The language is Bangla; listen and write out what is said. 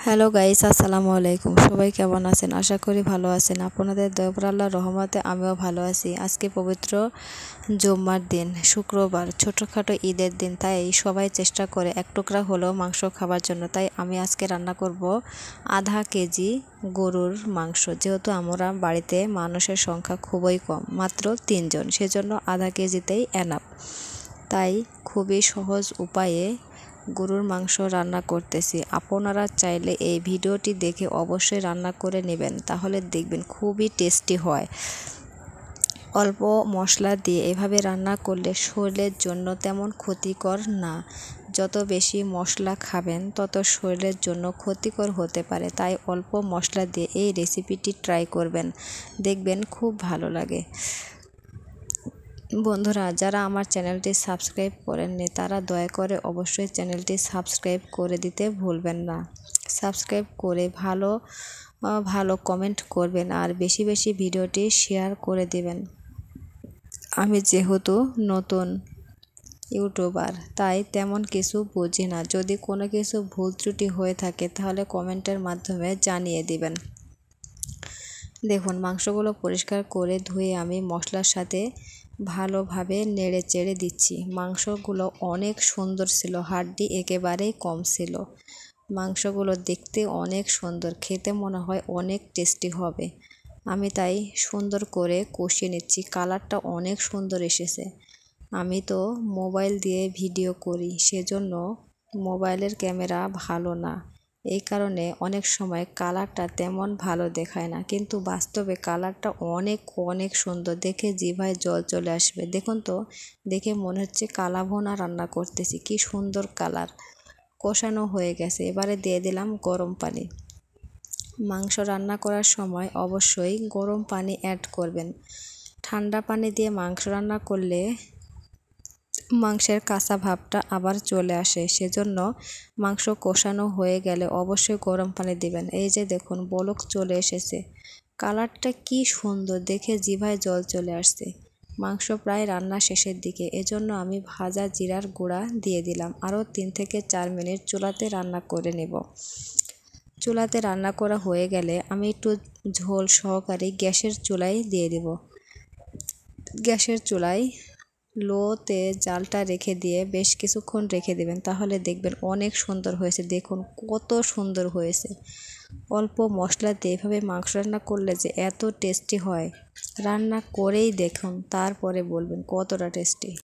হ্যালো গাইস, আসসালামু আলাইকুম। সবাই কেমন আছেন? আশা করি ভালো আছেন। আপনাদের দয়ার আল্লাহর রহমতে আমিও ভালো আছি। আজকে পবিত্র জুম্মার দিন, শুক্রবার, ছোটোখাটো ঈদের দিন। তাই সবাই চেষ্টা করে এক টুকরা হলেও মাংস খাবার জন্য। তাই আমি আজকে রান্না করব আধা কেজি গরুর মাংস। যেহেতু আমরা বাড়িতে মানুষের সংখ্যা খুবই কম, মাত্র 3 জন, সেজন্য আধা কেজিতেই এনাফ। তাই খুবই সহজ উপায়ে গরুর মাংস রান্না করতেছি। আপনারা চাইলে এই ভিডিওটি দেখে অবশ্যই রান্না করে নেবেন, তাহলে দেখবেন খুবই টেস্টি হয়। অল্প মশলা দিয়ে এভাবে রান্না করলে শরীরের জন্য তেমন ক্ষতিকর না। যত বেশি মশলা খাবেন তত শরীরের জন্য ক্ষতিকর হতে পারে। তাই অল্প মশলা দিয়ে এই রেসিপিটি ট্রাই করবেন, দেখবেন খুব ভালো লাগে। বন্ধুরা, যারা আমার চ্যানেলটি সাবস্ক্রাইব করেননি তারা দয়া করে অবশ্যই চ্যানেলটি সাবস্ক্রাইব করে দিতে ভুলবেন না। সাবস্ক্রাইব করে ভালো কমেন্ট করবেন আর বেশি বেশি ভিডিওটি শেয়ার করে দিবেন। আমি যেহেতু নতুন ইউটিউবার, তাই তেমন কিছু বুঝি না। যদি কোনো কিছু ভুল ত্রুটি হয়ে থাকে তাহলে কমেন্টের মাধ্যমে জানিয়ে দিবেন। দেখুন, মাংসগুলো পরিষ্কার করে ধুয়ে আমি মশলার সাথে ভালোভাবে নেড়ে চেড়ে দিচ্ছি। মাংসগুলো অনেক সুন্দর ছিল, হাড্ডি একেবারেই কম ছিল। মাংসগুলো দেখতে অনেক সুন্দর, খেতে মনে হয় অনেক টেস্টি হবে। আমি তাই সুন্দর করে কষিয়ে নিচ্ছি। কালারটা অনেক সুন্দর এসেছে। আমি তো মোবাইল দিয়ে ভিডিও করি, সেজন্য মোবাইলের ক্যামেরা ভালো না। এই কারণে অনেক সময় কালারটা তেমন ভালো দেখায় না, কিন্তু বাস্তবে কালারটা অনেক অনেক সুন্দর। দেখে জিভায় জল চলে আসবে। দেখুন তো, দেখে মনে হচ্ছে কালা ভুনা রান্না করতেছি। কি সুন্দর কালার। কষানো হয়ে গেছে, এবারে দিয়ে দিলাম গরম পানি। মাংস রান্না করার সময় অবশ্যই গরম পানি অ্যাড করবেন। ঠান্ডা পানি দিয়ে মাংস রান্না করলে মাংসের কাঁচা ভাবটা আবার চলে আসে, সেজন্য মাংস কষানো হয়ে গেলে অবশ্যই গরম পানি দিবেন। এই যে দেখুন, বলক চলে এসেছে। কালারটা কি সুন্দর, দেখে জিভায় জল চলে আসছে। মাংস প্রায় রান্না শেষের দিকে, এজন্য আমি ভাজা জিরার গুঁড়া দিয়ে দিলাম। আরও 3 থেকে 4 মিনিট চুলাতে রান্না করে নেব। চুলাতে রান্না করা হয়ে গেলে আমি একটু ঝোল সহকারে গ্যাসের চুলায় দিয়ে দেব। গ্যাসের চুলায় লোতে জালটা রেখে দিয়ে বেশ কিছুক্ষণ রেখে দেবেন, তাহলে দেখবেন অনেক সুন্দর হয়েছে। দেখুন কত সুন্দর হয়েছে। অল্প মশলা দিয়ে এভাবে মাংস রান্না করলে যে এত টেস্টি হয়, রান্না করেই দেখুন, তারপরে বলবেন কতটা টেস্টি।